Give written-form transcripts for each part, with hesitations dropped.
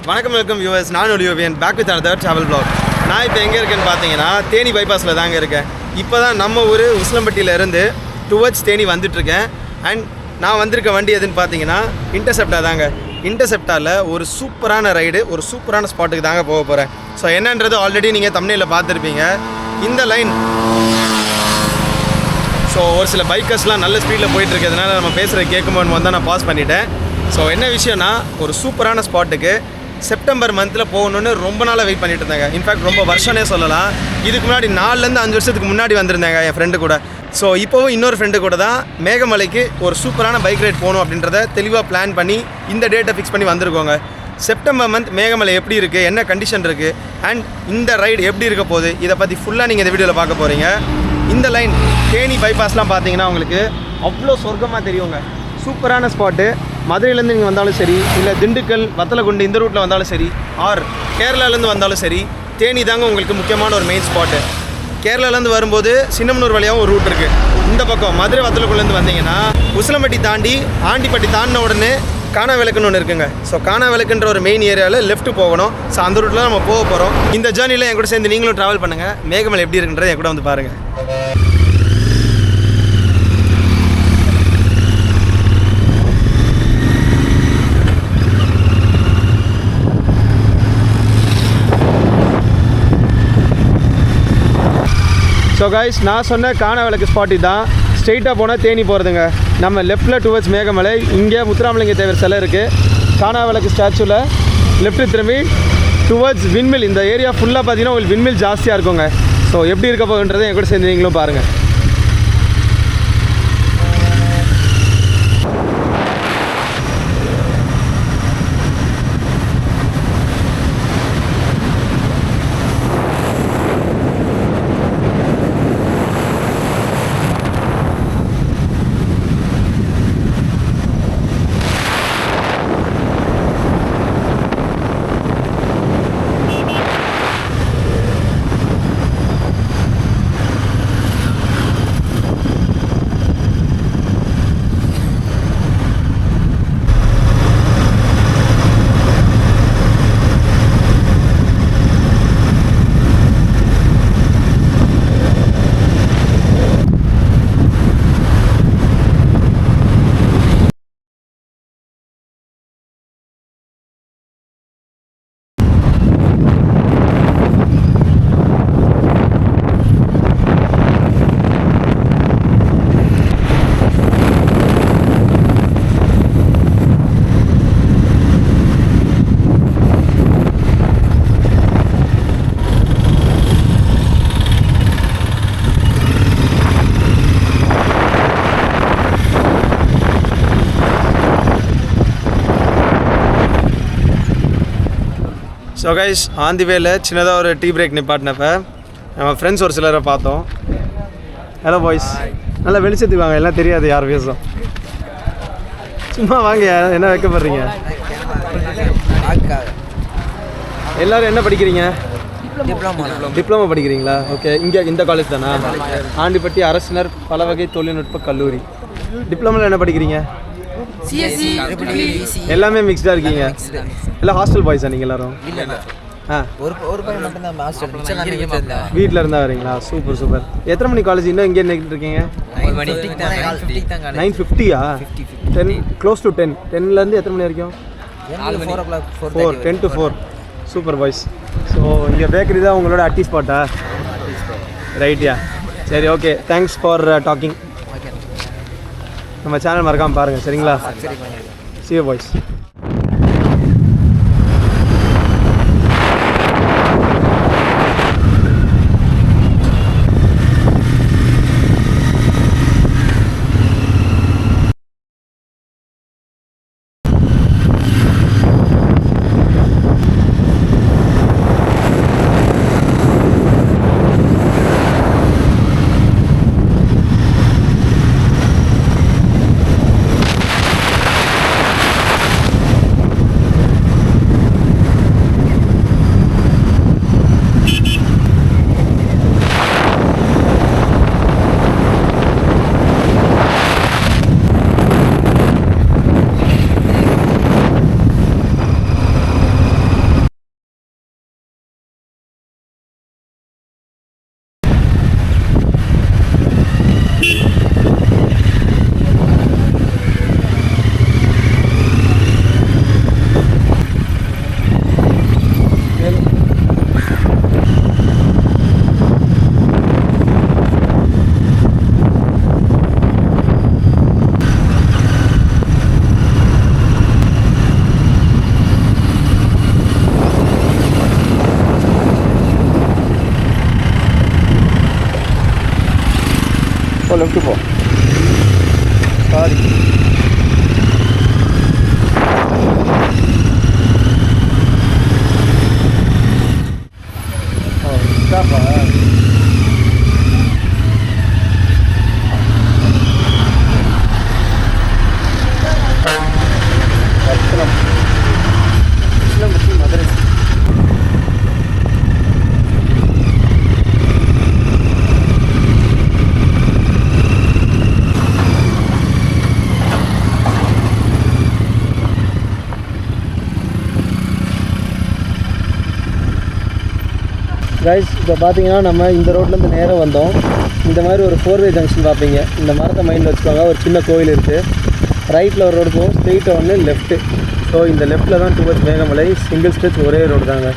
வணக்கம் welcome viewers, நான் ஒலியோவியன் back with other travel vlog. நான் இப்போ எங்கே இருக்கேன்னு பார்த்தீங்கன்னா தேனி பைபாஸில் தாங்க இருக்கேன். இப்போ தான் நம்ம ஊர் உசிலம்பட்டியிலேருந்து டுவர்ட்ஸ் தேனி வந்துட்டுருக்கேன். அண்ட் நான் வந்திருக்க வண்டி எதுன்னு பார்த்தீங்கன்னா இன்டர்செப்டாக தாங்க. இன்டர்செப்டாவில் ஒரு சூப்பரான ரைடு, ஒரு சூப்பரான ஸ்பாட்டுக்கு தாங்க போக போகிறேன். ஸோ என்னன்றது ஆல்ரெடி நீங்கள் தம்ப்நெயிலில் பார்த்துருப்பீங்க. இந்த லைன் ஸோ ஒரு சில பைக்கர்ஸ்லாம் நல்ல ஸ்பீடில் போயிட்டுருக்கிறதுனால நம்ம பேசுகிற கேட்கும்போது வந்தால் நான் பாஸ் பண்ணிவிட்டேன். ஸோ என்ன விஷயம்னா, ஒரு சூப்பரான ஸ்பாட்டுக்கு செப்டம்பர் மந்தில் போகணுன்னு ரொம்ப நாளாக வெயிட் பண்ணிட்டு இருந்தாங்க. இன்ஃபேக்ட் ரொம்ப வருஷனே சொல்லலாம். இதுக்கு முன்னாடி 4-5 வருஷத்துக்கு முன்னாடி வந்திருந்தாங்க என் ஃப்ரெண்டு கூட. ஸோ இப்போவும் இன்னொரு ஃப்ரெண்டு கூட தான் மேகமலைக்கு ஒரு சூப்பரான பைக் ரைட் போகணும் அப்படின்றத தெளிவாக பிளான் பண்ணி இந்த டேட்டை ஃபிக்ஸ் பண்ணி வந்திருக்கோங்க. செப்டம்பர் மந்த் மேகமலை எப்படி இருக்குது, என்ன கண்டிஷன் இருக்குது, அண்ட் இந்த ரைடு எப்படி இருக்க போகுது, இதை பற்றி ஃபுல்லாக நீங்கள் இந்த வீடியோவில் பார்க்க போகிறீங்க. இந்த லைன் தேனி பைபாஸ்லாம் பார்த்தீங்கன்னா உங்களுக்கு அவ்வளோ சொர்க்கமாக தெரியுங்க. சூப்பரான ஸ்பாட்டு. மதுரையிலேருந்து நீங்கள் வந்தாலும் சரி, இல்லை திண்டுக்கல், வத்தலகுண்டு இந்த ரூட்டில் வந்தாலும் சரி, ஆர் கேரளாலேருந்து வந்தாலும் சரி, தேனி தாங்க உங்களுக்கு முக்கியமான ஒரு மெயின் ஸ்பாட்டு. கேரளாலேருந்து வரும்போது சின்னமனூர் வழியாகவும் ஒரு ரூட் இருக்குது. இந்த பக்கம் மதுரை வத்தலகுண்டுலேருந்து வந்தீங்கன்னா உசிலம்பட்டி தாண்டி ஆண்டிப்பட்டி தாண்டின உடனே காணா விளக்குன்னு ஒன்று இருக்குங்க. ஸோ காணா விளக்குன்ற ஒரு மெயின் ஏரியாவில் லெஃப்ட் போகணும். ஸோ அந்த ரூட்டில் நம்ம போக போகிறோம். இந்த ஜேர்னியில் என் கூட சேர்ந்து நீங்களும் ட்ராவல் பண்ணுங்கள். மேகமலை எப்படி இருக்குன்றதை என் கூட வந்து பாருங்கள். ஸோ கைஸ், நான் சொன்ன காணா விளக்கு ஸ்பாட்டி தான். ஸ்ட்ரெயிட்டாக போனால் தேனி போகிறதுங்க. நம்ம லெஃப்ட்டில் டுவர்ட்ஸ் மேகமலை. இங்கே முத்துராமலிங்க தேவர் சிலை இருக்குது. காணா விளக்கு ஸ்டாச்சுவில் லெஃப்ட்டு திரும்பி டுவர்ட்ஸ் விண்மில். இந்த ஏரியா ஃபுல்லாக பார்த்தீங்கன்னா உங்களுக்கு விண்மில் ஜாஸ்தியாக இருக்குங்க. ஸோ எப்படி இருக்க போகுன்றதை என் கூட சேர்ந்து நீங்களும் பாருங்கள். ஸோ கைஸ், ஆன் தி வேல சின்னதாக ஒரு டீ பிரேக் நிப்பாட்டினப்ப நம்ம ஃப்ரெண்ட்ஸ் ஒரு சிலரை பார்த்தோம். ஹலோ பாய்ஸ், நல்லா வெளிச்சத்துக்கு வாங்க, எல்லாம் தெரியாது யார் பேசும். சும்மா வாங்க, என்ன வைக்கப்படுறீங்க? எல்லோரும் என்ன படிக்கிறீங்க? டிப்ளமோ படிக்கிறீங்களா? ஓகே. இங்கே இந்த காலேஜ் தானா? ஆண்டிப்பட்டி அரசினர் பல வகை தொழில்நுட்ப கல்லூரி. டிப்ளமோவில் என்ன படிக்கிறீங்க? எல்லாமே மிக்ஸ்டாக இருக்கீங்க. எல்லாம் ஹாஸ்டல் பாய்ஸா நீங்கள் எல்லாரும்? வீட்டில் இருந்தால் வரீங்களா? Super super. எத்தனை மணி காலேஜ்? இன்னும் இங்கே நின்றுட்டு இருக்கீங்க? 9:50யா? 10 க்ளோஸ் டு 10. 10லேருந்து எத்தனை மணி வரைக்கும்? 4 10 to 4. Super boys. ஸோ இங்கே பேக்கரி தான் உங்களோட அட்டி ஸ்பாட்டா? ரைட்யா, சரி, ஓகே. Thanks for talking. நம்ம சேனல் மறக்காமல் பாருங்கள், சரிங்களா? See you boys. விட்டு போ. சாரி. ஸ்டாப்பா? மதுரை. கைஸ், இப்போ பார்த்தீங்கன்னா நம்ம இந்த ரோட்லேருந்து நேராக வந்தோம். இந்த மாதிரி ஒரு 4-வே ஜங்ஷன் பார்ப்பீங்க. இந்த மரத்தை மைண்டில் வச்சுக்கோங்க. ஒரு சின்ன கோயில் இருக்குது. ரைட்டில் ஒரு ரோடு போகும், ஸ்ட்ரெயிட்டாக ஒன்று லெஃப்ட்டு. ஸோ இந்த லெஃப்ட்டில் தான் டுவர்ட்ஸ் மேகமலை. சிங்கிள் ஸ்ட்ரெச் ஒரே ரோடு தாங்க.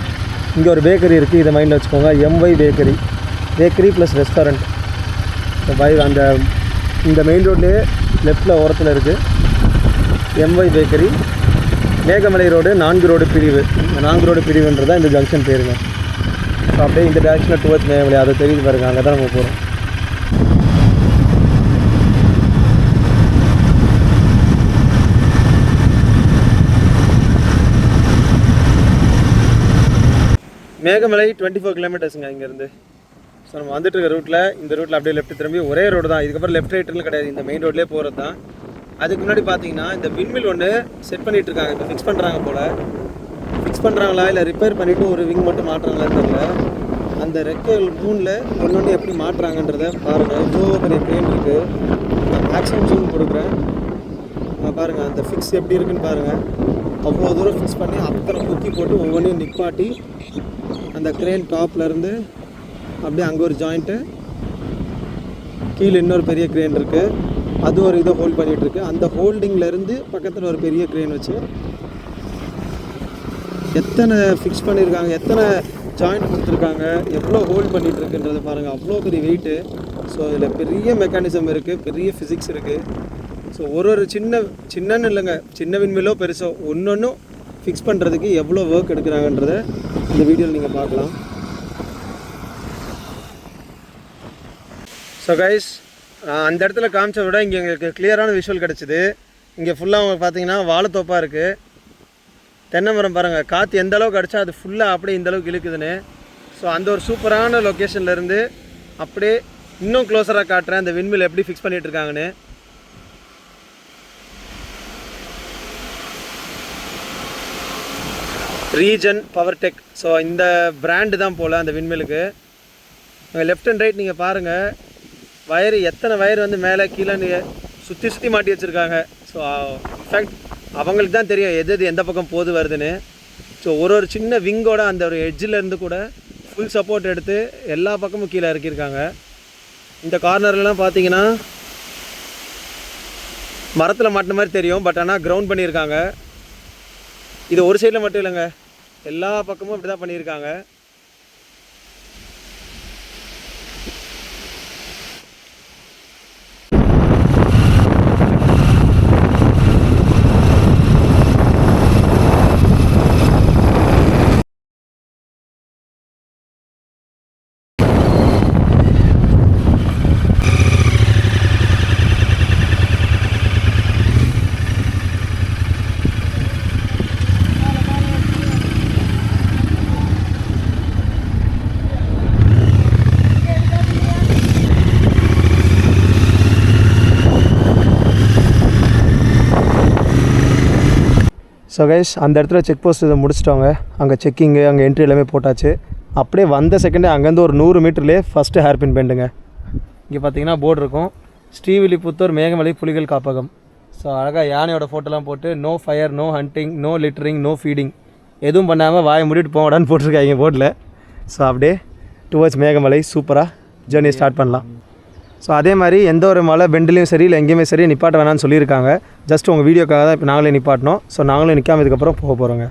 இங்கே ஒரு பேக்கரி இருக்குது, இதை மைண்டில் வச்சுக்கோங்க. M Y bakery plus restaurant. அந்த இந்த மெயின் ரோட்லேயே லெஃப்ட்டில் ஓரத்தில் இருக்குது M Y bakery. Megamalai road 4 road பிரிவு. இந்த 4 ரோடு பிரிவுன்றதான் இந்த ஜங்ஷன் பேருங்க. ஸோ அப்படியே இந்த டேரக்ஷனில் டுவர்ட்ஸ் மேகமலை, அதை தெரியுது பாருங்க. அங்கே தான் நம்ம போகிறோம். மேகமலை 24 கிலோமீட்டர்ஸுங்க இங்கேருந்து. ஸோ நம்ம வந்துட்டு இருக்க ரூட்டில், இந்த ரூட்டில் அப்படியே லெஃப்ட் திரும்பி ஒரே ரோடு தான். இதுக்கப்புறம் லெஃப்ட் ரைட்டுன்னு கிடையாது, இந்த மெயின் ரோட்லேயே போகிறது தான். அதுக்கு முன்னாடி பார்த்தீங்கன்னா இந்த விண்மில் ஒன்று செட் பண்ணிகிட்டு இருக்காங்க. இப்போ ஃபிக்ஸ் பண்ணுறாங்க போல். ஃபிக்ஸ் பண்ணுறாங்களா இல்லை ரிப்பேர் பண்ணிவிட்டு ஒரு விங் மட்டும் மாட்டுறாங்களான்னு தெரியல. அந்த ரெக்கைகள் 3ல் ஒன்று எப்படி மாட்டுறாங்கன்றதை பாருங்கள். இவ்வளோ பெரிய க்ரெயின் இருக்குது. நான் மேக்ஸிமம் ஜூம் கொடுக்குறேன். பாருங்கள் அந்த ஃபிக்ஸ் எப்படி இருக்குன்னு பாருங்கள். அவ்வளோ தூரம் ஃபிக்ஸ் பண்ணி அப்புறம் குக்கி போட்டு ஒவ்வொன்றையும் நிப்பாட்டி அந்த க்ரெயின் டாப்லேருந்து அப்படியே அங்கே ஒரு ஜாயிண்ட்டு, கீழே இன்னொரு பெரிய க்ரெயின் இருக்குது, அது ஒரு இதை ஹோல்ட் பண்ணிகிட்ருக்கு. அந்த ஹோல்டிங்லேருந்து பக்கத்தில் ஒரு பெரிய க்ரெயின் வச்சு எத்தனை ஃபிக்ஸ் பண்ணியிருக்காங்க, எத்தனை ஜாயிண்ட் கொடுத்துருக்காங்க, எவ்வளோ ஹோல்ட் பண்ணிகிட்ருக்குன்றதை பாருங்கள். அவ்வளோ பெரிய வெயிட்டு. ஸோ இதில் பெரிய மெக்கானிசம் இருக்குது, பெரிய ஃபிசிக்ஸ் இருக்குது. ஸோ ஒரு சின்னன்னு இல்லைங்க, சின்ன விண்மிலோ பெருசோ ஒன்றொன்றும் ஃபிக்ஸ் பண்ணுறதுக்கு எவ்வளோ ஒர்க் எடுக்கிறாங்கன்றதை இந்த வீடியோவில் நீங்கள் பார்க்கலாம். ஸோ கைஸ், அந்த இடத்துல காமிச்ச விட இங்கே எங்களுக்கு கிளியரான விஷுவல் கிடச்சிது. இங்கே ஃபுல்லாக அவங்க பார்த்தீங்கன்னா வாழைத்தோப்பாக இருக்குது. தென்னை மரம் பாருங்கள், காற்று எந்த அளவுக்கு அடித்தா அது ஃபுல்லாக அப்படியே இந்த அளவுக்கு இழுக்குதுன்னு. ஸோ அந்த ஒரு சூப்பரான லொக்கேஷன்லேருந்து அப்படியே இன்னும் க்ளோஸராக காட்டுறேன் அந்த விண்மில் எப்படி ஃபிக்ஸ் பண்ணிகிட்ருக்காங்கன்னு. Regen power tech. ஸோ இந்த பிராண்டு தான் போல் அந்த விண்மிலுக்கு. லெஃப்ட் அண்ட் ரைட் நீங்கள் பாருங்கள், வயரு எத்தனை வயர் வந்து மேலே கீழே சுற்றி மாட்டி வச்சுருக்காங்க. ஸோ இன்ஃபேக்ட் அவங்களுக்கு தான் தெரியும் எது எந்த பக்கம் போது வருதுன்னு. ஸோ ஒரு சின்ன விங்கோட அந்த ஒரு எட்ஜிலேருந்து கூட ஃபுல் சப்போர்ட் எடுத்து எல்லா பக்கமும் கீழே இறக்கியிருக்காங்க. இந்த கார்னர்லாம் பார்த்தீங்கன்னா மரத்தில் மாட்டின மாதிரி தெரியும், பட் ஆனால் கிரவுண்ட் பண்ணியிருக்காங்க. இது ஒரு சைடில் மட்டும் இல்லைங்க, எல்லா பக்கமும் இப்படி தான் பண்ணியிருக்காங்க. ஸோ கைஸ், அந்த இடத்துல செக் போஸ்ட் இதை முடிச்சிட்டோங்க. அங்கே செக்கிங்கு, அங்கே என்ட்ரி எல்லாமே போட்டாச்சு. அப்படியே வந்த செகண்டே அங்கேருந்து ஒரு 100 மீட்டர்லேயே ஃபஸ்ட்டு ஹேர்பின் பெண்டுங்க. இங்கே பார்த்தீங்கன்னா போர்டு இருக்கும், ஸ்ரீவில்லிபுத்தூர் மேகமலை புலிகள் காப்பகம். ஸோ அழகாக யானையோட ஃபோட்டோலாம் போட்டு no fire, no hunting, no littering, no feeding, எதுவும் பண்ணாமல் வாயை மூடிட்டு போங்கடான்னு போட்டிருக்காங்க போர்டில். ஸோ அப்படியே டுவர்ட்ஸ் மேகமலை சூப்பராக ஜேர்னி ஸ்டார்ட் பண்ணலாம். ஸோ அதே மாதிரி எந்த ஒரு மலை பெண்டுலேயும் சரி இல்லை எங்கேயுமே சரி நிப்பாட்ட வேணான்னு சொல்லியிருக்காங்க. ஜஸ்ட் உங்கள் வீடியோக்காக தான் இப்போ நாங்களே நிப்பாட்டினோம். ஸோ நாங்களும் நிற்காம இதுக்கப்புறம் போக போகிறோங்க.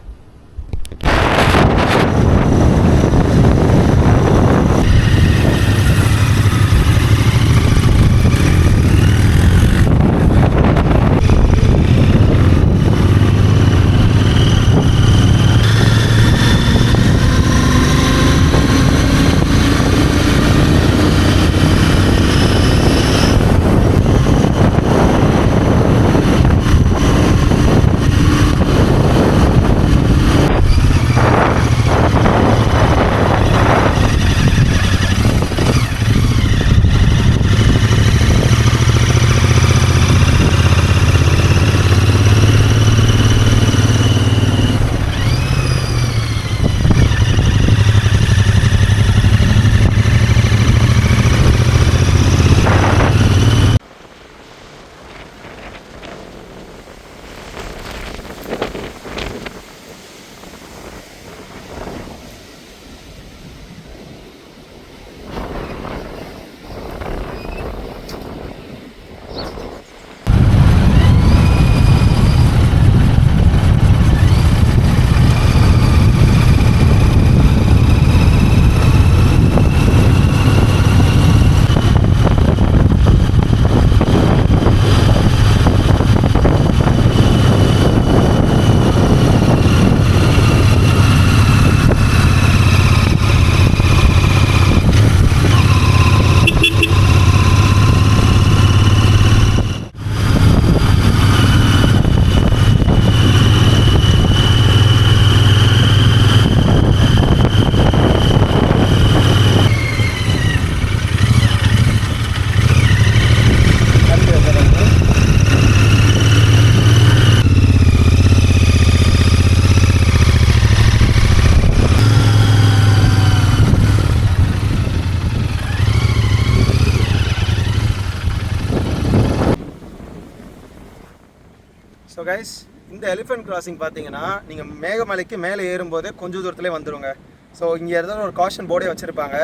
ஸோ கைஸ், இந்த எலிஃபென்ட் கிராசிங் பார்த்தீங்கன்னா நீங்கள் மேகமலைக்கு மேலே ஏறும்போது கொஞ்சம் தூரத்துலேயே வந்துடுங்க. ஸோ இங்கே இருந்தாலும் ஒரு காஷன் போர்டே வச்சுருப்பாங்க.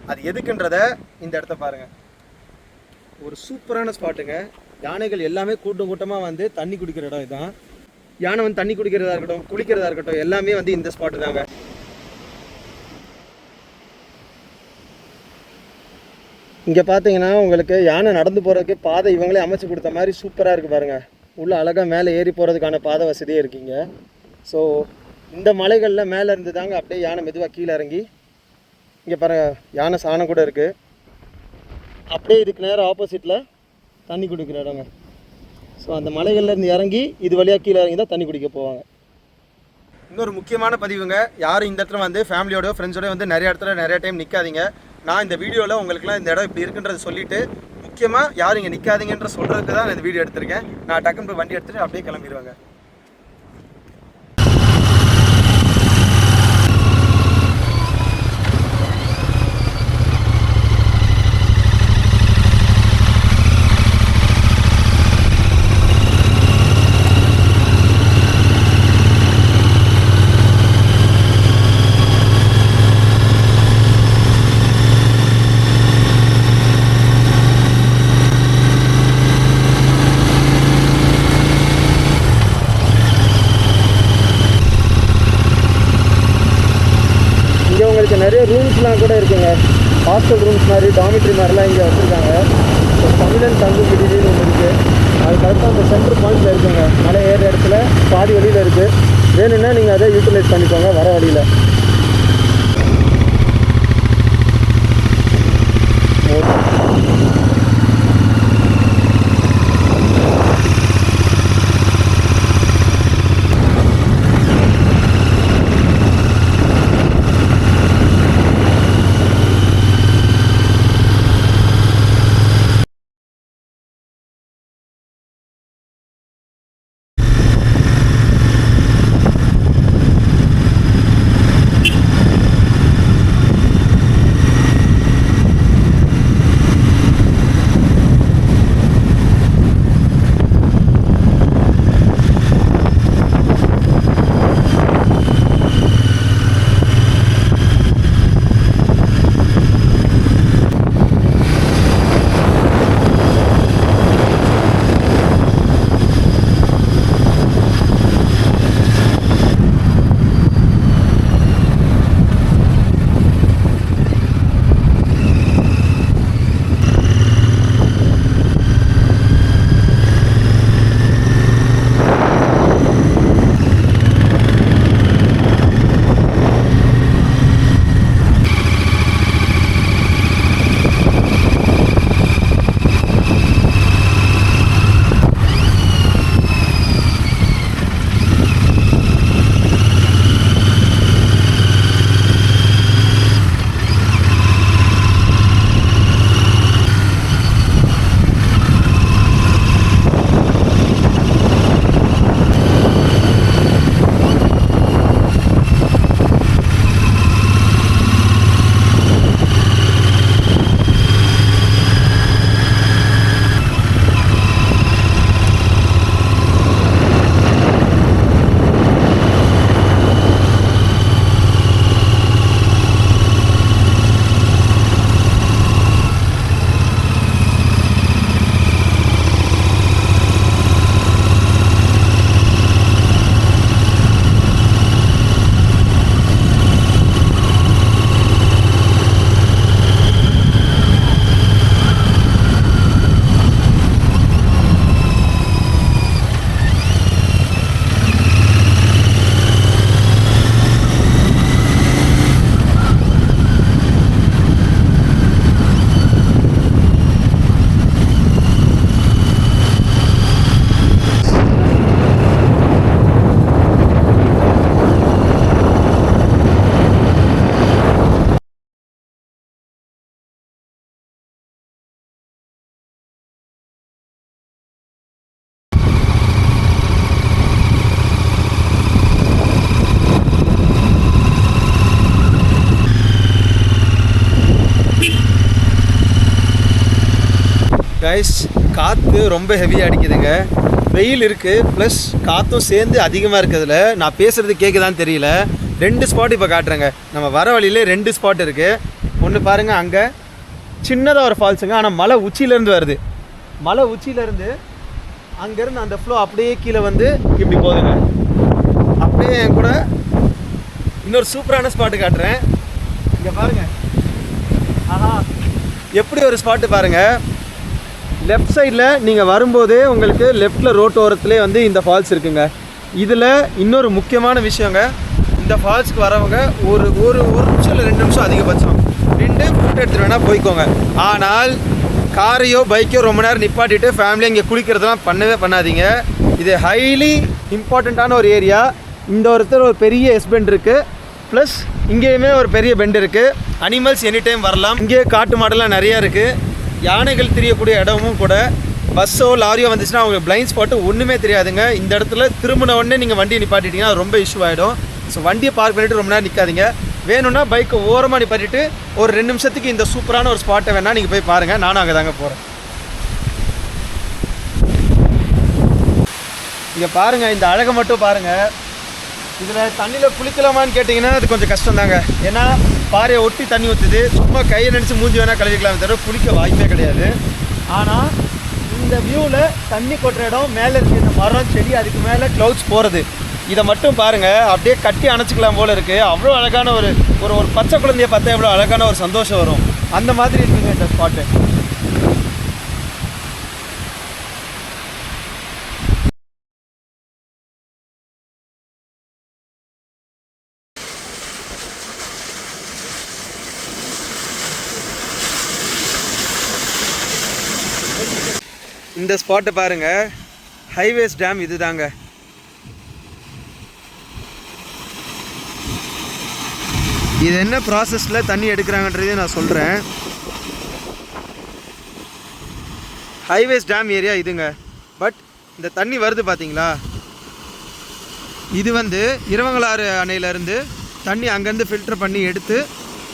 அது எதுக்குன்றத இந்த இடத்த பாருங்கள். ஒரு சூப்பரான ஸ்பாட்டுங்க. யானைகள் எல்லாமே கூட்டமாக வந்து தண்ணி குடிக்கிற இடம் இதுதான். யானை வந்து தண்ணி குடிக்கிறதா இருக்கட்டும், குளிக்கிறதா இருக்கட்டும், எல்லாமே வந்து இந்த ஸ்பாட்டு தாங்க. இங்கே பார்த்தீங்கன்னா உங்களுக்கு யானை நடந்து போகிறதுக்கு பாதை இவங்களே அமைச்சு கொடுத்த மாதிரி சூப்பராக இருக்குது பாருங்கள். உள்ளே அழகாக மேலே ஏறி போகிறதுக்கான பாதை வசதியே இருக்குங்க. ஸோ இந்த மலைகளில் மேலே இருந்து தாங்க அப்படியே யானை மெதுவாக கீழே இறங்கி இங்கே பாருங்கள் யானை சாணம் கூட இருக்குது. அப்படியே இதுக்கு நேரம் ஆப்போசிட்டில் தண்ணி குடிக்கிற இடங்க. ஸோ அந்த மலைகள்லேருந்து இறங்கி இது வழியாக கீழே இறங்கி தான் தண்ணி குடிக்க போவாங்க. இன்னொரு முக்கியமான பதிவுங்க, யாரும் இந்த இடத்துல வந்து ஃபேமிலியோடய ஃப்ரெண்ட்ஸோடய வந்து நிறைய இடத்துல நிறைய டைம் நிற்காதீங்க. நான் இந்த வீடியோவில் உங்களுக்குலாம் இந்த இடம் இப்படி இருக்குன்றதை சொல்லிவிட்டு முக்கியமாக யாரும் இங்கே நிற்காதீங்கன்ற சொல்கிறதுக்கு தான் நான் இந்த வீடியோ எடுத்திருக்கேன். நான் டக்குன்னு போய் வண்டி எடுத்துகிட்டு அப்படியே கிளம்பிடுவாங்க. நிறைய ரூம்ஸ்லாம் கூட இருக்குங்க. ஹாஸ்டல் ரூம்ஸ் மாதிரி, டாமிட்ரி மாதிரிலாம் இங்கே வச்சுருக்காங்க. தமிழன் தங்கும் விடுதின்னு ஒன்று இருக்குது. அது கரெக்டாக அந்த சென்ட்ரல் பாயிண்டில் இருக்குங்க. மலை ஏற இடத்துல பாதி வழியில் இருக்குது. வேணும்னா நீங்கள் அதை யூட்டிலைஸ் பண்ணிக்கோங்க வர வழியில். கைஸ், காற்று ரொம்ப ஹெவியாக அடிக்குதுங்க. வெயில் இருக்குது ப்ளஸ் காற்றும் சேர்ந்து அதிகமாக இருக்கிறதுல நான் பேசுகிறது கேட்குதான்னு தெரியல. 2 ஸ்பாட் இப்போ காட்டுறேங்க. நம்ம வர வழியிலே 2 ஸ்பாட் இருக்குது. ஒன்று பாருங்கள், அங்கே சின்னதாக ஒரு ஃபால்ஸுங்க. ஆனால் மலை உச்சியிலேருந்து வருது. மலை உச்சியிலேருந்து அங்கேருந்து அந்த ஃப்ளோ அப்படியே கீழே வந்து இப்படி போகுதுங்க. அப்படியே என் கூட இன்னொரு சூப்பரான ஸ்பாட்டு காட்டுறேன். இங்கே பாருங்கள், ஆஹா எப்படி ஒரு ஸ்பாட்டு பாருங்கள். லெஃப்ட் சைடில் நீங்கள் வரும்போதே உங்களுக்கு லெஃப்டில் ரோட்டு ஓரத்துலேயே வந்து இந்த ஃபால்ஸ் இருக்குங்க. இதில் இன்னொரு முக்கியமான விஷயங்க, இந்த ஃபால்ஸுக்கு வரவங்க ஒரு ஒரு ஒரு நிமிஷம் இல்லை 2 நிமிஷம் அதிகபட்சம் நின்று ஃபோட்டோ எடுத்துகிட்டு வேணால் போய்க்கோங்க. ஆனால் காரையோ பைக்கோ ரொம்ப நேரம் நிப்பாட்டிட்டு ஃபேமிலியாக இங்கே குளிக்கிறதுலாம் பண்ணவே பண்ணாதீங்க. இது ஹைலி இம்பார்ட்டண்ட்டான ஒரு ஏரியா. இந்த ஒருத்தர் ஒரு பெரிய எஸ்பெண்ட் இருக்குது, ப்ளஸ் இங்கேயுமே ஒரு பெரிய பெண்ட் இருக்குது. அனிமல்ஸ் எனி டைம் வரலாம். இங்கே காட்டு மாடெல்லாம் நிறையா இருக்குது. யானைகள் தெரியக்கூடிய இடமும் கூட. பஸ்ஸோ லாரியோ வந்துச்சுன்னா அவங்களுக்கு பிளைண்ட் ஸ்பாட்டு ஒன்றுமே தெரியாதுங்க. இந்த இடத்துல திரும்பின உடனே நீங்கள் வண்டியை நிப்பாட்டிட்டீங்கன்னா ரொம்ப இஷ்யூ ஆகிடும். ஸோ வண்டியை பார்க் பண்ணிவிட்டு ரொம்ப நேரம் நிற்காதீங்க. வேணும்னா பைக்கை ஓரமாக நிப்பாட்டிட்டு ஒரு 2 நிமிஷத்துக்கு இந்த சூப்பரான ஒரு ஸ்பாட்டை வேணால் நீங்கள் போய் பாருங்கள். நானும் அங்கே தாங்க போகிறேன். இங்கே பாருங்கள், இந்த அழகை மட்டும் பாருங்கள். இதில் தண்ணியில் குளிக்கலாமான்னு கேட்டிங்கன்னா அது கொஞ்சம் கஷ்டம் தாங்க. ஏன்னா பாறையை ஒட்டி தண்ணி ஊற்றுது. சும்மா கையை நினச்சி மூஞ்சி வேணால் கழுவிக்கலாம், தவிர குளிக்க வாய்ப்பே கிடையாது. ஆனால் இந்த வியூவில் தண்ணி கொட்டுற இடம், மேலே இருக்குது இந்த மரம் செடி, அதுக்கு மேலே க்ளவுட்ஸ் போகிறது, இதை மட்டும் பாருங்கள். அப்படியே கட்டி அணைச்சிக்கலாம் போல் இருக்குது. அவ்வளோ அழகான ஒரு ஒரு பச்சை குழந்தைய பார்த்தா எவ்வளோ அழகான ஒரு சந்தோஷம் வரும். அந்த மாதிரி இருக்குங்க இந்த ஸ்பாட்டு. இந்த ஸ்பாட்டை பாருங்கள், ஹைவேஸ் டேம் இது தாங்க. இது என்ன ப்ராசஸில் தண்ணி எடுக்கிறாங்கன்றதையும் நான் சொல்கிறேன். ஹைவேஸ் டேம் ஏரியா இதுங்க. பட் இந்த தண்ணி வருது பார்த்தீங்களா, இது வந்து இரவங்களாறு அணையிலேருந்து தண்ணி அங்கேருந்து ஃபில்டர் பண்ணி எடுத்து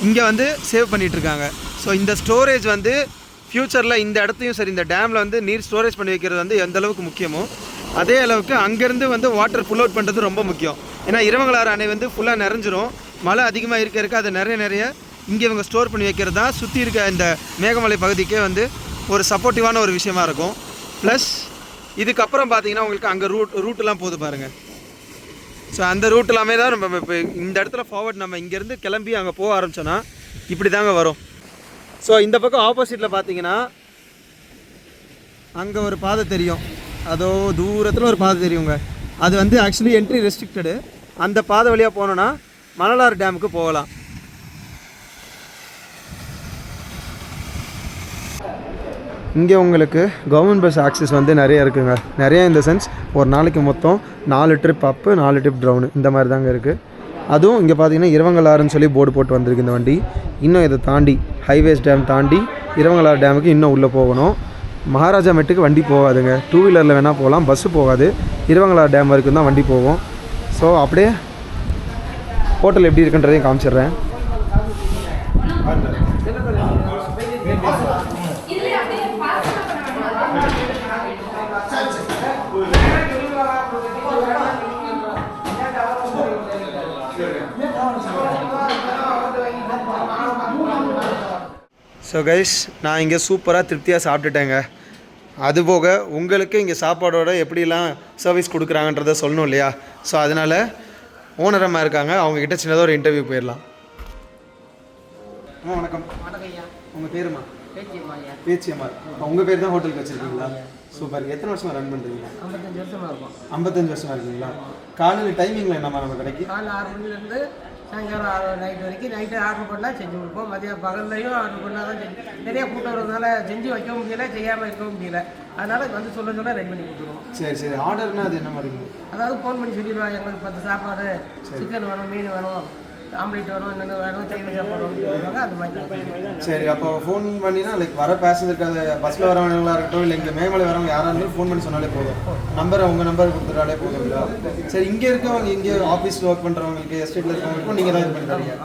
இங்கே வந்து சேவ் பண்ணிகிட்ருக்காங்க. ஸோ இந்த ஸ்டோரேஜ் வந்து ஃப்யூச்சரில் இந்த இடத்தையும் சரி, இந்த டேமில் வந்து நீர் ஸ்டோரேஜ் பண்ணி வைக்கிறது வந்து எந்த அளவுக்கு முக்கியமோ அதே அளவுக்கு அங்கேருந்து வந்து வாட்டர் புல் அவுட் பண்ணுறது ரொம்ப முக்கியம். ஏன்னா இரவங்களாறு அணை வந்து ஃபுல்லாக நிறைஞ்சிரும். மழை அதிகமாக இருக்க அதை நிறைய இங்கே இவங்க ஸ்டோர் பண்ணி வைக்கிறது தான் சுற்றி இருக்க இந்த மேகமலை பகுதிக்கே வந்து ஒரு சப்போர்ட்டிவான ஒரு விஷயமா இருக்கும். ப்ளஸ் இதுக்கப்புறம் பார்த்தீங்கன்னா உங்களுக்கு அங்கே ரூட்டெலாம் போகுது பாருங்கள். ஸோ அந்த ரூட் எல்லாமே தான் நம்ம இப்போ இந்த இடத்துல ஃபார்வர்ட் நம்ம இங்கேருந்து கிளம்பி அங்கே போக ஆரம்பித்தோன்னா இப்படி தாங்க வரும். ஸோ இந்த பக்கம் ஆப்போசிட்டில் பார்த்தீங்கன்னா அங்கே ஒரு பாதை தெரியும், அதோ தூரத்தில் ஒரு பாதை தெரியுங்க. அது வந்து ஆக்சுவலி என்ட்ரி ரெஸ்ட்ரிக்டடு. அந்த பாதை வழியாக போனோன்னா மணலாறு டேமுக்கு போகலாம். இங்கே உங்களுக்கு கவர்மெண்ட் பஸ் ஆக்சஸ் வந்து நிறைய இருக்குங்க. நிறைய இந்த சென்ஸ் ஒரு நாளைக்கு மொத்தம் 4 ட்ரிப் அப்பு 4 ட்ரிப் டவுனு இந்த மாதிரி தாங்க இருக்குது. அதுவும் இங்கே பார்த்தீங்கன்னா இரவங்களாறுன்னு சொல்லி போர்டு போட்டு வந்திருக்கு இந்த வண்டி. இன்னும் இதை தாண்டி ஹைவேஸ் டேம் தாண்டி இரவங்களாறு டேமுக்கு இன்னும் உள்ளே போகணும். மகாராஜா மெட்டுக்கு வண்டி போகாதுங்க. 2 வீலரில் வேணால் போகலாம், பஸ்ஸு போகாது. இரவங்களாறு டேம் வரைக்கும் தான் வண்டி போகும். ஸோ அப்படியே ஹோட்டல் எப்படி இருக்குன்றதையும் காமிச்சிடுறேன். ஸோ கைஸ், நான் இங்கே சூப்பராக திருப்தியாக சாப்பிட்டுட்டேங்க. அதுபோக உங்களுக்கு இங்கே சாப்பாடோட எப்படிலாம் சர்வீஸ் கொடுக்குறாங்கன்றதை சொல்லணும் இல்லையா? ஸோ அதனால் ஓனரம்மா இருக்காங்க, அவங்கக்கிட்ட சின்னதாக ஒரு இன்டர்வியூ போயிடலாம். வணக்கம். உங்கள் பேருமா? பேச்சியம்மா. உங்கள் பேர் தான் ஹோட்டலுக்கு வச்சுருக்கீங்களா? சூப்பர். எத்தனை வருஷமாக ரன் பண்ணுறீங்களா? 55 வருஷமாக இருக்கும். 55 வருஷமாக இருக்கீங்களா? காலையில் டைமிங்கில் என்னம்மா நம்ம கடைக்கு? காலையில் 6 மணிலேருந்து சாயங்காலம் 6 நைட் வரைக்கும். நைட்டு ஆர்டர் பண்ணால் செஞ்சு கொடுப்போம். மதியம் பகல்லையும் ஆர்டர் பண்ணால் தான் செஞ்சு. நிறைய கூட்டம் வரதுனால செஞ்சு வைக்கவும் முடியல, செய்யாமல் இருக்கவும் முடியல. அதனால் வந்து சொல்ல ரெடி பண்ணி கொடுத்துருவோம். சரி. ஆர்டர்னா அது என்ன மாதிரி? அதாவது ஃபோன் பண்ணி சொல்லிடுவாங்க, எங்களுக்கு 10 சாப்பாடு, சிக்கன் வேணும், மீன் வேணும், ஆம்லேட் வேணும், என்னென்ன வேணும், சைவ சாப்பாடு வேணும், அந்த மாதிரி. சரி, அப்போ ஃபோன் பண்ணினா லைக் வர பேசஞ்சருக்கு பஸ்ஸில் வரவங்களா இருக்கட்டும் இல்லை இங்கே மேமலை வரவங்க யாராக இருந்தாலும் ஃபோன் பண்ணி சொன்னாலே போதும். உங்கள் நம்பர் கொடுத்துட்டாலே போதும். சரி, இங்கே இருக்கவங்க, இங்கே ஆஃபீஸில் ஒர்க் பண்ணுறவங்களுக்கு, எஸ்டேட்டில் இருக்கவங்களுக்கும் நீங்கள் தான் இது பண்ணி தரீங்க.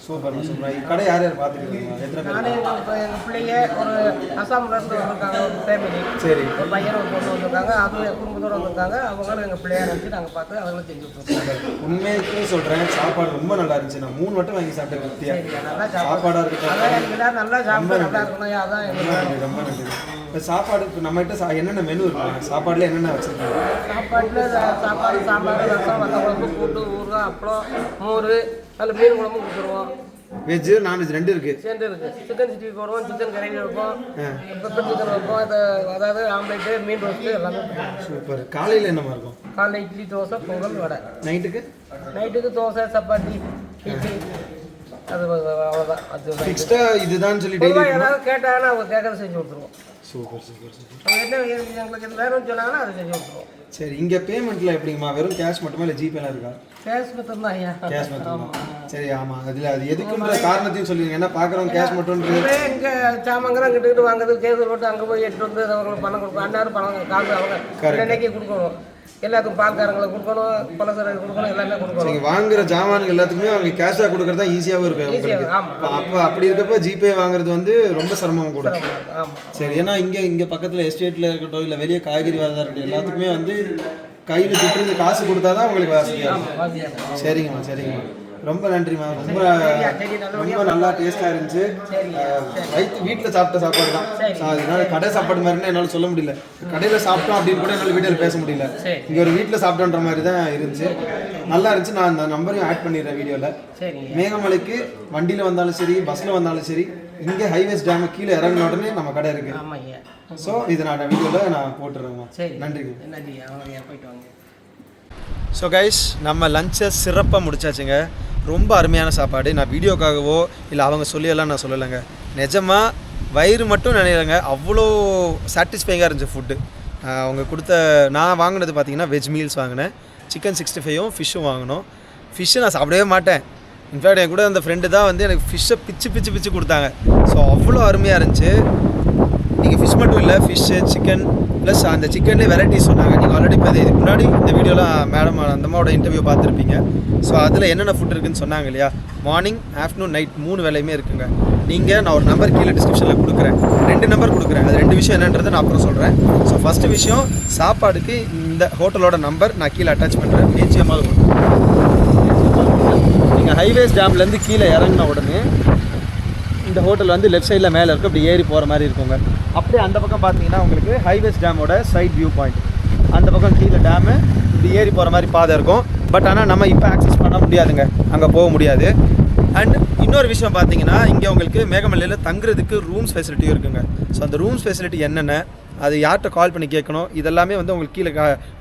Super super. கடை யார் யார் பார்த்துருக்கீங்க? எத்தனை பேர்? நானே எங்கள் பிள்ளைங்க ஒரு அசாம்லேருந்து வந்திருக்காங்க, ஒரு ஃபேமிலி. சரி. ஒரு பையன் ஒரு பொண்ணு வந்திருக்காங்க, அவங்க குடும்பத்தோடு வந்திருக்காங்க. அவங்களும் எங்கள் பிள்ளையா நினச்சி நாங்கள் பார்த்து அவங்களும் செஞ்சு கொடுத்துருக்கோம். உண்மைக்கு சொல்கிறேன், சாப்பாடு ரொம்ப நல்லா இருந்துச்சு. நான் 3 வட்டம் வாங்கி சாப்பிட்டேன் திருப்தியா. நல்லா சாப்பாடாக இருக்கட்டும், அதான் எல்லாரும் நல்லா சாப்பிட்டு நல்லா இருக்கணும். அதான் எங்களுக்கு ரொம்ப நன்றி. இப்போ சாப்பாடு இப்போ நம்மகிட்ட என்னென்ன மெனு இருக்குங்க? சாப்பாடுல என்னென்ன வச்சுருக்காங்க? சாப்பாட்டில் சாப்பாடு, சாம்பார், ரசம், வத்த குழம்பு, கூட்டு, ஊறுகாய், அப்பளம், மோர், அதில் மீன் குழம்பு கொடுத்துருவோம். வெஜ்ஜு நான்வெஜ் 2 இருக்குது. சேர்ந்து இருக்குது. சிக்கன் 60 போடுவோம், சிக்கன் கறி வைப்போம், பெப்பர் சிக்கன் வைப்போம், அதாவது ஆம்லேட்டு, மீன் ரோஸ்ட்டு எல்லாமே. சூப்பர். காலையில் என்னமா இருக்கும்? காலைல இட்லி, தோசை, பொங்கல், வடை. நைட்டுக்கு தோசை, சப்பாத்தி, இட்லி, அது அவ்வளோதான். அது ஃபிக்ஸ்டாக இதுதான் சொல்லி டெய்லி ஏதாவது கேட்டாங்கன்னா அவங்க கேட்கறத செஞ்சு கொடுத்துருவோம். Super super super. அவங்க என்ன எங்களுக்கு வேணும்னு சொன்னாங்கன்னா அதை செஞ்சு கொடுத்துருவோம். சரி, இங்கே பேமெண்ட்டில் எப்படிங்கம்மா? வெறும் கேஷ் மட்டுமா இல்லை ஜிபேலாம் இருக்கா? கேஷ் மட்டும் தான் ஐயா. கேஷ் மட்டும். சரி, ஆமாம். அதில் அது எதுக்குன்ற காரணத்தையும் சொல்லுவீங்க. ஏன்னா பார்க்குறவங்க கேஷ் மட்டும்ன்றது இங்கே சாமங்கெல்லாம் கிட்டுக்கிட்டு வாங்குறது, கேஸ் போட்டு அங்கே போய் எடுத்து வந்து அவங்களுக்கு பணம் கொடுக்கணும். அன்னாரும் பணம் காசு அவங்க இன்னைக்கு கொடுக்கணும். எல்லாத்துக்கும் பால்காரங்களுக்கு கொடுக்கணும், பலசரக்கு கொடுக்கணும், எல்லாமே கொடுக்கணும். நீங்கள் வாங்குற ஜாமான்கள் எல்லாத்துக்குமே அவங்க கேஷாக கொடுக்குறது தான் ஈஸியாகவும் இருக்கும் உங்களுக்கு. அப்போ அப்படி இருக்கப்போ ஜிபே வாங்குறது வந்து ரொம்ப சிரமம் கூட. சரி, ஏன்னா இங்கே பக்கத்தில் எஸ்டேட்டில் இருக்கட்டும், இல்லை வெளியே காய்கறி வியாபாரம் எல்லாத்துக்குமே வந்து கையில் சுட்டு காசு கொடுத்தா தான் உங்களுக்கு வசதியாக. சரிங்கம்மா. ரொம்ப நன்றிம்மா. ரொம்ப நல்லா டேஸ்ட்டாக இருந்துச்சு. வீட்டில் சாப்பிட்ட சாப்பாடு தான். அதனால கடை சாப்பாடு மாதிரினா என்னால் சொல்ல முடியல. கடையில் சாப்பிட்டோம் அப்படின்னு கூட என்னால் வீடியோவில் பேச முடியல. இங்கே ஒரு வீட்டில் சாப்பிட்டோன்ற மாதிரி தான் இருந்துச்சு. நல்லா இருந்துச்சு. நான் அந்த நம்பரையும் ஆட் பண்ணிடுறேன் வீடியோவில். மேகமலைக்கு வண்டியில் வந்தாலும் சரி, பஸ்ஸில் வந்தாலும் சரி, இங்கே ஹைவேஸ் டேமு கீழே இறங்கின உடனே நம்ம கடை இருக்குது. ஸோ இதை நான் வீடியோவில் நான் போட்டுறேம்மா. நன்றிங்க. ஸோ கைஸ், நம்ம லஞ்சை சிறப்பாக முடிச்சாச்சுங்க. ரொம்ப அருமையான சாப்பாடு. நான் வீடியோக்காகவோ இல்லை அவங்க சொல்லியெல்லாம் நான் சொல்லலைங்க. நிஜமாக வயிறு மட்டும் நினைக்கிறேங்க, அவ்வளோ சாட்டிஸ்ஃபைங்காக இருந்துச்சு ஃபுட்டு. அவங்க கொடுத்த நான் வாங்கினது பார்த்தீங்கன்னா வெஜ் மீல்ஸ் வாங்கினேன். சிக்கன் 65ம் ஃபிஷ்ஷும் வாங்கினோம். ஃபிஷ்ஷு நான் சாப்பிடவே மாட்டேன். இன்ஃபேக்ட் என் கூட அந்த ஃப்ரெண்டு தான் வந்து எனக்கு ஃபிஷ்ஷை பிச்சு கொடுத்தாங்க. ஸோ அவ்வளோ அருமையாக இருந்துச்சு. நீங்கள் ஃபிஷ் மட்டும் இல்லை, ஃபிஷ்ஷு, சிக்கன் ப்ளஸ் அந்த சிக்கன்லேயே வெரைட்டிஸ் சொன்னாங்க. நீங்கள் ஆல்ரெடி இப்போ இதுக்கு முன்னாடி இந்த வீடியோலாம் மேடம் அந்த அம்மாவோட இன்டர்வியூ பார்த்துருப்பீங்க. ஸோ அதில் என்னென்ன ஃபுட் இருக்குதுன்னு சொன்னாங்க இல்லையா? மார்னிங், ஆஃப்டர்நூன், நைட் 3 வேலையுமே இருக்குங்க. நான் ஒரு நம்பர் கீழே டிஸ்கிரிப்ஷனில் கொடுக்குறேன், 2 நம்பர் கொடுக்குறேன். அது 2 விஷயம் என்னன்றதை நான் அப்புறம் சொல்கிறேன். ஸோ ஃபஸ்ட்டு விஷயம், சாப்பாடுக்கு இந்த ஹோட்டலோட நம்பர் நான் கீழே அட்டாச் பண்ணுறேன். பேச்சியமாக நீங்கள் ஹைவேஸ் டேம்லேருந்து கீழே இறங்கின உடனே இந்த ஹோட்டல் வந்து லெஃப்ட் சைடில் மேலே இருக்கும். அப்படி ஏறி போகிற மாதிரி இருக்குங்க. அப்படியே அந்த பக்கம் பார்த்தீங்கன்னா உங்களுக்கு ஹைவேஸ் டேமோட சைட் வியூ பாயிண்ட். அந்த பக்கம் கீழே டேமு இப்படி ஏறி போகிற மாதிரி பாதை இருக்கும். பட் ஆனால் நம்ம இப்போ ஆக்சஸ் பண்ண முடியாதுங்க, அங்கே போக முடியாது. அண்ட் இன்னொரு விஷயம் பார்த்தீங்கன்னா, இங்கே உங்களுக்கு மேகமலையில் தங்குறதுக்கு ரூம்ஸ் ஃபெசிலிட்டியும் இருக்குங்க. ஸோ அந்த ரூம்ஸ் ஃபெசிலிட்டி என்னென்ன, அது யார்கிட்ட கால் பண்ணி கேட்கணும், இதெல்லாமே வந்து உங்களுக்கு கீழே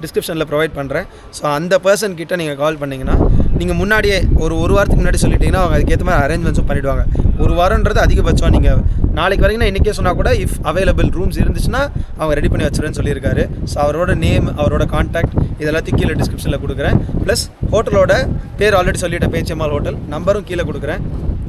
டிஸ்கிரிப்ஷனில் ப்ரொவைட் பண்ணுறேன். ஸோ அந்த பர்சன் கிட்ட நீங்கள் கால் பண்ணிங்கன்னா, நீங்கள் முன்னாடியே ஒரு வாரத்துக்கு முன்னாடி சொல்லிட்டீங்கன்னா அவங்க அதுக்கேற்ற மாதிரி அரேஞ்ச்மெண்ட்ஸும் பண்ணிவிடுவாங்க. ஒரு வாரன்றது அதிகபட்சம். நீங்கள் நாளைக்கு வரீங்கன்னா இன்றைக்கே சொன்னால் கூட இஃப் அவைலபிள் ரூம்ஸ் இருந்துச்சுன்னா அவங்க ரெடி பண்ணி வச்சுருன்னு சொல்லியிருக்காரு. ஸோ அவரோட நேம், அவரோட கான்டாக்ட் இதெல்லாத்தையும் கீழே டிஸ்கிரிப்ஷனில் கொடுக்குறேன். ப்ளஸ் ஹோட்டலோட பேர் ஆல்ரெடி சொல்லிட்டேன், பேச்சியம்மாள் ஹோட்டல். நம்பரும் கீழே கொடுக்குறேன்.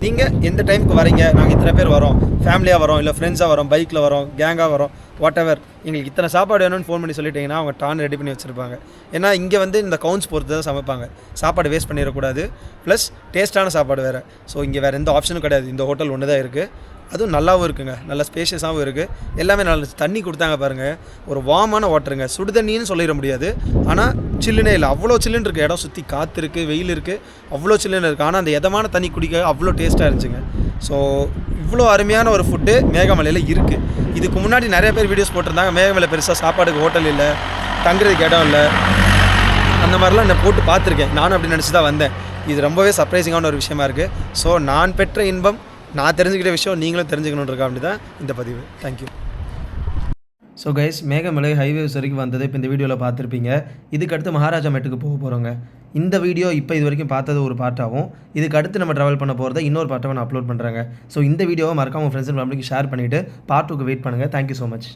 நீங்கள் எந்த டைமுக்கு வரீங்க, நாங்கள் இத்தனை பேர் வரோம், ஃபேமிலியாக வரோம், இல்லை ஃப்ரெண்ட்ஸாக வரோம், பைக்கில் வரோம், கேங்காக வரோம், வாட் எவர், எங்களுக்கு இத்தனை சாப்பாடு வேணும்னு ஃபோன் பண்ணி சொல்லிட்டீங்கன்னா அவங்க டான் ரெடி பண்ணி வச்சுருப்பாங்க. ஏன்னா இங்கே வந்து இந்த கவுண்ட்ஸ் பொறுத்து தான் சமைப்பாங்க. சாப்பாடு வேஸ்ட் பண்ணிடக்கூடாது. ப்ளஸ் டேஸ்ட்டான சாப்பாடு வேறு. ஸோ இங்கே வேறு எந்த ஆப்ஷனும் கிடையாது. இந்த ஹோட்டல் ஒன்று தான் இருக்குது. அதுவும் நல்லாவும் இருக்குங்க, நல்ல ஸ்பேஷியஸாகவும் இருக்குது. எல்லாமே நல்ல தண்ணி கொடுத்தாங்க பாருங்கள். ஒரு வார்மான வாட்டருங்க, சுடு தண்ணின்னு சொல்லிட முடியாது. ஆனால் சில்லுனே இல்லை, அவ்வளோ சில்லுன்னு இருக்குது. இடம் சுற்றி காற்று இருக்குது, வெயில் இருக்குது, அவ்வளோ சில்லுன்னு இருக்குது. ஆனால் அந்த எதமான தண்ணி குடிக்க அவ்வளோ டேஸ்ட்டாக இருந்துச்சுங்க. ஸோ இவ்வளோ அருமையான ஒரு ஃபுட்டு மேகமலையில் இருக்குது. இதுக்கு முன்னாடி நிறைய பேர் வீடியோஸ் போட்டிருந்தாங்க, மேகமலை பெருசாக சாப்பாடுக்கு ஹோட்டல் இல்லை, தங்குறதுக்கு இடம் இல்லை, அந்த மாதிரிலாம் நான் போட்டு பார்த்துருக்கேன். நானும் அப்படி நினச்சி தான் வந்தேன். இது ரொம்பவே சர்ப்ரைசிங்கான ஒரு விஷயமா இருக்குது. ஸோ நான் பெற்ற இன்பம், நான் தெரிஞ்சுக்கிட்ட விஷயம் நீங்களும் தெரிஞ்சுக்கணுன்றக்கா அப்படி தான் இந்த பதிவு. Thank you. So guys, Megamalai highways வரைக்கும் வந்தது இப்போ இந்த வீடியோவில் பார்த்துருப்பீங்க. இதுக்கு அடுத்து மகாராஜா மெட்டுக்கு போக போகிறோங்க. இந்த வீடியோ இப்போ இது வரைக்கும் பார்த்தது ஒரு பார்ட்டாகவும், இதுக்கு அடுத்து நம்ம ட்ராவல் பண்ண போகிறத இன்னொரு பார்ட்டாகவும் நான் அப்லோட் பண்ணுறேங்க. ஸோ இந்த வீடியோவை மறக்காம உங்கள் ஃப்ரெண்ட்ஸ் அண்ட் ஃபேமிலிக்கு ஷேர் பண்ணிவிட்டு பார்ட் 2க்கு வெயிட் பண்ணுங்கள். Thank you so much.